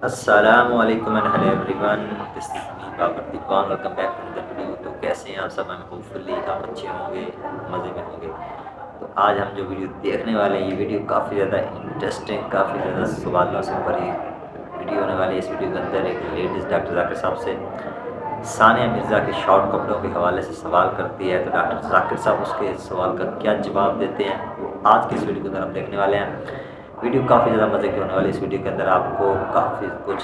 السلام علیکم and hello everyone, this is me Babar Dewan, welcome back to other video. تو کیسے ہیں آپ سب؟ میں ہوپ فلی آپ اچھے ہوں گے، مزے میں ہوں گے۔ تو آج ہم جو ویڈیو دیکھنے والے ہیں، یہ ویڈیو کافی زیادہ انٹرسٹنگ، کافی زیادہ سوالوں سے بھری ویڈیو ہونے والی ہے۔ اس ویڈیو کے اندر ایک لیڈیز ڈاکٹر ذاکر صاحب سے ثانیہ مرزا کے شارٹ کپڑوں کے حوالے سے سوال کرتی ہے، تو ڈاکٹر ذاکر صاحب اس کے سوال کا کیا جواب دیتے ہیں، وہ آج کی اس ویڈیو کے اندر ہم دیکھنے والے ہیں۔ ویڈیو کافی زیادہ مزے کی ہونے والی ہے۔ اس ویڈیو کے اندر آپ کو کافی کچھ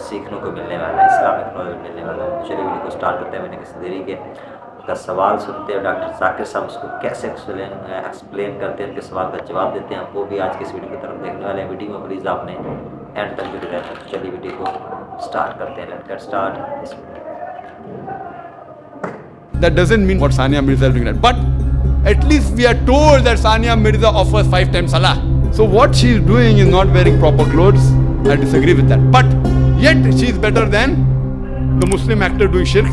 سیکھنے کو ملنے والا ہے، اسلامک نالج ملنے والا ہے۔ چلیے ویڈیو کو سٹارٹ کرتے ہیں بنا کسی دیری کے۔ کا سوال سنتے ہیں ڈاکٹر ذاکر صاحب اس کو کیسے ایکسپلین کرتے ہیں، ان کے سوال کا جواب دیتے ہیں، وہ بھی آج کی اس ویڈیو کی طرف دیکھنے والے ہیں۔ ویڈیو میں پلیز آپ نے اینڈ تک جڑے رہنا ہے۔ چلیے ویڈیو کو سٹارٹ کرتے ہیں، let's get start. That doesn't mean what Sania Mirza is doing that. But at least we are told that Sania Mirza offers 5 times salah. So what she is doing is not wearing proper clothes. I disagree with that. But yet she is better than the Muslim actor doing shirk,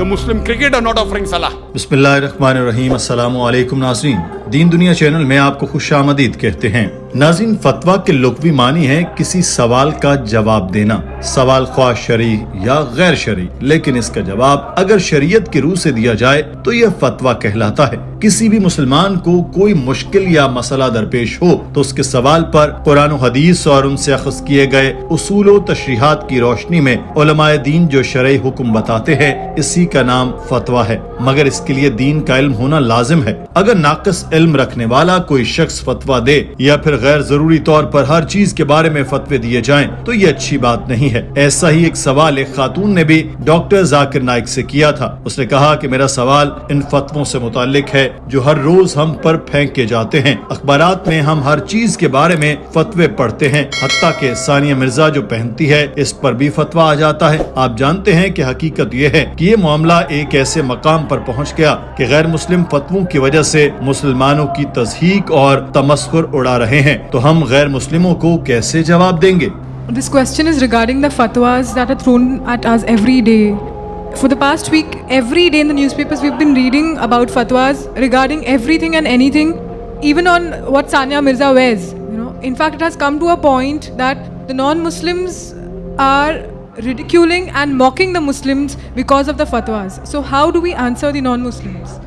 the Muslim cricketer not offering salah. بسم اللہ الرحمن الرحیم۔ السلام علیکم ناظرین، دین دنیا channel میں آپ کو خوش آمدید کہتے ہیں۔ ناظرین، فتویٰ کے لغوی معنی ہے کسی سوال کا جواب دینا، سوال خواہ شرعی یا غیر شرعی، لیکن اس کا جواب اگر شریعت کی روح سے دیا جائے تو یہ فتویٰ کہلاتا ہے۔ کسی بھی مسلمان کو کوئی مشکل یا مسئلہ درپیش ہو تو اس کے سوال پر قرآن و حدیث اور ان سے اخذ کیے گئے اصول و تشریحات کی روشنی میں علماء دین جو شرعی حکم بتاتے ہیں، اسی کا نام فتویٰ ہے، مگر اس کے لیے دین کا علم ہونا لازم ہے۔ اگر ناقص علم رکھنے والا کوئی شخص فتویٰ دے یا پھر غیر ضروری طور پر ہر چیز کے بارے میں فتوے دیے جائیں تو یہ اچھی بات نہیں ہے۔ ایسا ہی ایک سوال ایک خاتون نے بھی ڈاکٹر ذاکر نائک سے کیا تھا۔ اس نے کہا کہ میرا سوال ان فتووں سے متعلق ہے جو ہر روز ہم پر پھینکے جاتے ہیں۔ اخبارات میں ہم ہر چیز کے بارے میں فتوے پڑھتے ہیں، حتیٰ کہ ثانیہ مرزا جو پہنتی ہے اس پر بھی فتویٰ آ جاتا ہے۔ آپ جانتے ہیں کہ حقیقت یہ ہے کہ یہ معاملہ ایک ایسے مقام پر پہنچ گیا کہ غیر مسلم فتووں کی وجہ سے مسلمانوں کی تضحیک اور تمسخر اڑا رہے ہیں، تو ہم غیر مسلموں کو کیسے جواب دیں گے؟ This question is regarding the fatwas that are thrown at us every day. For the past week, every day in the newspapers we've been reading about fatwas regarding everything and anything, even on what Sania Mirza wears. In fact, it has come to a point that the non-Muslims are ridiculing and mocking the Muslims because of the fatwas. So how do we answer the non-Muslims?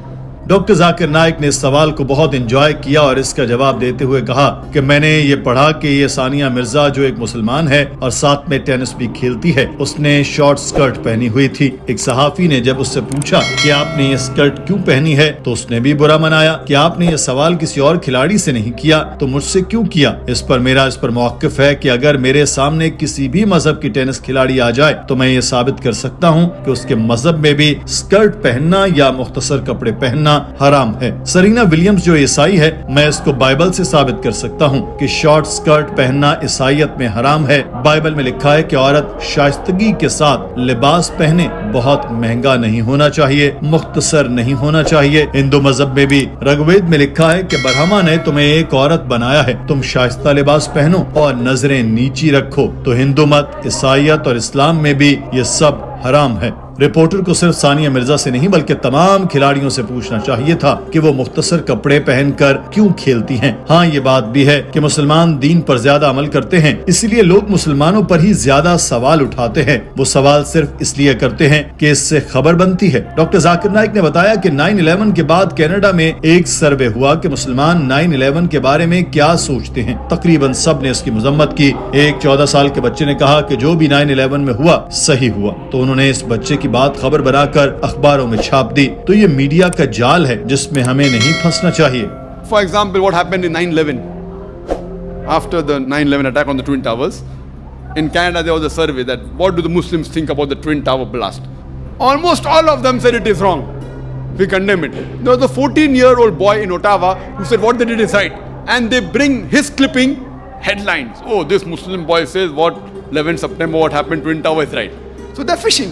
Doctor Zakir Naik نے اس سوال کو بہت enjoy کیا اور اس کا جواب دیتے ہوئے کہا کہ میں نے یہ پڑھا کہ یہ ثانیہ مرزا جو ایک مسلمان ہے اور ساتھ میں ٹینس بھی کھیلتی ہے، اس نے شارٹ سکرٹ پہنی ہوئی تھی۔ ایک صحافی نے جب اس سے پوچھا کہ آپ نے یہ سکرٹ کیوں پہنی ہے تو اس نے بھی برا منایا کہ آپ نے یہ سوال کسی اور کھلاڑی سے نہیں کیا تو مجھ سے کیوں کیا۔ اس پر موقف ہے کہ اگر میرے سامنے کسی بھی مذہب کی ٹینس کھلاڑی آ جائے تو میں یہ ثابت کر سکتا ہوں کہ اس کے مذہب میں بھی سکرٹ پہننا یا مختصر کپڑے پہننا حرام ہے۔ سرینا ولیمز جو عیسائی ہے، میں اس کو بائبل سے ثابت کر سکتا ہوں کہ شارٹ سکرٹ پہننا عیسائیت میں حرام ہے۔ بائبل میں لکھا ہے کہ عورت شائستگی کے ساتھ لباس پہنے، بہت مہنگا نہیں ہونا چاہیے، مختصر نہیں ہونا چاہیے۔ ہندو مذہب میں بھی رگوید میں لکھا ہے کہ برہما نے تمہیں ایک عورت بنایا ہے، تم شائستہ لباس پہنو اور نظریں نیچی رکھو۔ تو ہندو مت، عیسائیت اور اسلام میں بھی یہ سب حرام ہے۔ رپورٹر کو صرف ثانیہ مرزا سے نہیں بلکہ تمام کھلاڑیوں سے پوچھنا چاہیے تھا کہ وہ مختصر کپڑے پہن کر کیوں کھیلتی ہیں۔ ہاں، یہ بات بھی ہے کہ مسلمان دین پر زیادہ عمل کرتے ہیں، اس لیے لوگ مسلمانوں پر ہی زیادہ سوال اٹھاتے ہیں۔ وہ سوال صرف اس لیے کرتے ہیں کہ اس سے خبر بنتی ہے۔ ڈاکٹر ذاکر نائک نے بتایا کہ 9/11 کے بعد کینیڈا میں ایک سروے ہوا کہ مسلمان 9/11 کے بارے میں کیا سوچتے ہیں۔ تقریباً سب نے اس کی مذمت کی۔ ایک 14 سال کے بچے نے کہا کہ جو بھی 9/11 میں ہوا صحیح ہوا، تو انہوں نے اس بچے کی بات خبر بنا کر اخباروں میں چھاپ دی۔ تو یہ میڈیا کا جال ہے جس میں ہمیں نہیں پھنسنا چاہیے۔ For example, what happened in 9/11? After the 9/11 attack on the Twin Towers, in Canada there was a survey that what do the Muslims think about the Twin Tower blast? Almost all of them said it is wrong. We condemn it. There was a 14-year-old boy in Ottawa who said what they did is right. And they bring his clipping headlines. Oh, this Muslim boy says what 11 September what happened Twin Tower is right. So they're fishing.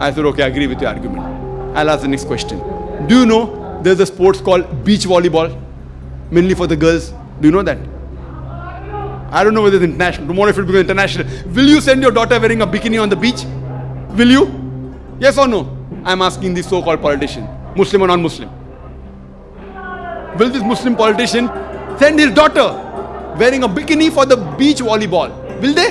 I said, okay, I agree with your argument. I'll ask the next question. Do you know there's a sports called beach volleyball, mainly for the girls? Do you know that? I don't know whether it's international. Tomorrow if it becomes international, will you send your daughter wearing a bikini on the beach? Will you? Yes or no? I'm asking this so-called politician, Muslim or non-Muslim. Will this Muslim politician send his daughter wearing a bikini for the beach volleyball? Will they?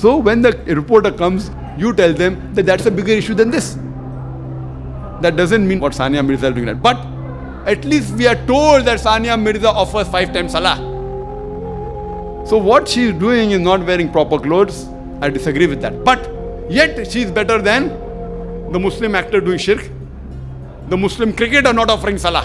So when the reporter comes, you tell them that that's a bigger issue than this. That doesn't mean what Sania Mirza is doing that. But at least we are told that Sania Mirza offers 5 times salah. So what she is doing is not wearing proper clothes. I disagree with that. But yet she is better than the Muslim actor doing shirk, the Muslim cricketer not offering salah.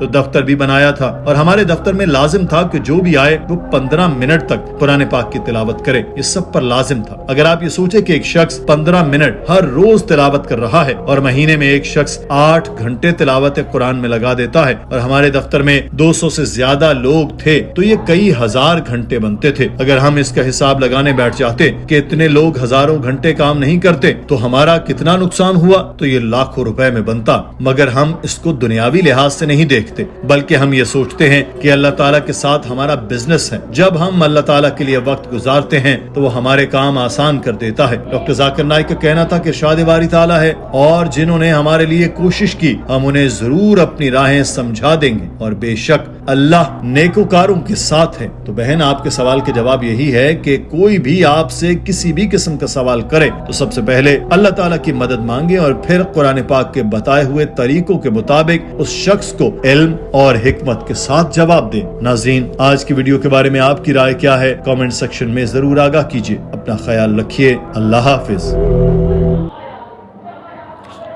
تو دفتر بھی بنایا تھا اور ہمارے دفتر میں لازم تھا کہ جو بھی آئے وہ 15 منٹ تک قرآن پاک کی تلاوت کرے. یہ سب پر لازم تھا. اگر آپ یہ سوچیں کہ ایک شخص 15 منٹ ہر روز تلاوت کر رہا ہے اور مہینے میں ایک شخص 8 گھنٹے تلاوت قرآن میں لگا دیتا ہے اور ہمارے دفتر میں 200 سے زیادہ لوگ تھے تو یہ کئی ہزار گھنٹے بنتے تھے. اگر ہم اس کا حساب لگانے بیٹھ جاتے کہ اتنے لوگ ہزاروں گھنٹے کام نہیں کرتے تو ہمارا کتنا نقصان ہوا تو یہ لاکھوں روپے میں بنتا. مگر ہم اس کو دنیاوی لحاظ سے نہیں دیکھتے بلکہ ہم یہ سوچتے ہیں کہ اللہ تعالیٰ کے ساتھ ہمارا بزنس ہے. جب ہم اللہ تعالیٰ کے لیے وقت گزارتے ہیں تو وہ ہمارے کام آسان کر دیتا ہے. ڈاکٹر ذاکر نائک کا کہنا تھا کہ ارشاد باری تعالیٰ ہے اور جنہوں نے ہمارے لیے کوشش کی ہم انہیں ضرور اپنی راہیں سمجھا دیں گے اور بے شک اللہ نیکوکاروں کے ساتھ ہے. تو بہن آپ کے سوال کے جواب یہی ہے کہ کوئی بھی آپ سے کسی بھی قسم کا سوال کرے تو سب سے پہلے اللہ تعالیٰ کی مدد مانگے اور پھر قرآن پاک کے بتائے ہوئے طریقوں کے مطابق اس شخص کو علم اور حکمت کے ساتھ جواب دیں. ناظرین آج کی ویڈیو کے بارے میں آپ کی رائے کیا ہے کامنٹ سیکشن میں ضرور آگاہ کیجیے. اپنا خیال رکھیے. اللہ حافظ.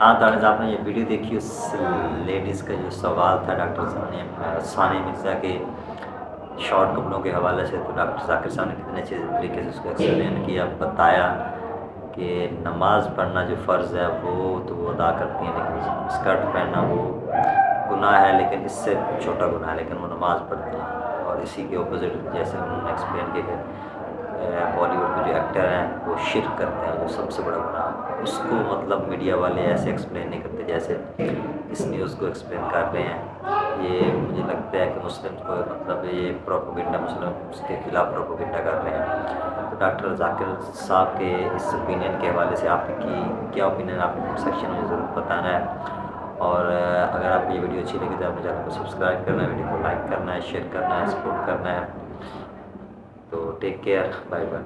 ہاں تو آپ نے یہ ویڈیو دیکھی اس لیڈیز کا جو سوال تھا ڈاکٹر ثانیہ مرزا کے شارٹ کپڑوں کے حوالے سے. تو ڈاکٹر ذاکر صاحب نے کتنے اچھے طریقے سے اس کو ایکسپلین کیا, بتایا کہ نماز پڑھنا جو فرض ہے وہ ادا کرتی ہیں لیکن اسکرٹ پہننا وہ گناہ ہے لیکن اس سے چھوٹا گناہ ہے لیکن وہ نماز پڑھتی ہیں. اور اسی کے اپوزٹ جیسے انہوں نے ایکسپلین کیا کہ بالی ووڈ کے جو ایکٹر ہیں وہ شرک کرتے ہیں جو سب سے بڑا گناہ ہے. اس کو مطلب میڈیا والے ایسے ایکسپلین نہیں کرتے جیسے اس نیوز کو ایکسپلین کر رہے ہیں. یہ مجھے لگتا ہے کہ مسلم کو مطلب یہ پروپیگنڈا مسلم اس کے خلاف پروپیگنڈا کر رہے ہیں. تو ڈاکٹر ذاکر صاحب کے اس اوپینین کے حوالے سے آپ کی کیا اوپینین آپ کمنٹ سیکشن میں ضرور بتانا ہے. اور اگر آپ کو یہ ویڈیو اچھی لگی تو آپ نے چینل کو سبسکرائب کرنا ہے, ویڈیو کو لائک کرنا ہے, شیئر کرنا ہے, سپورٹ کرنا ہے. تو ٹیک کیئر, بائے بائے.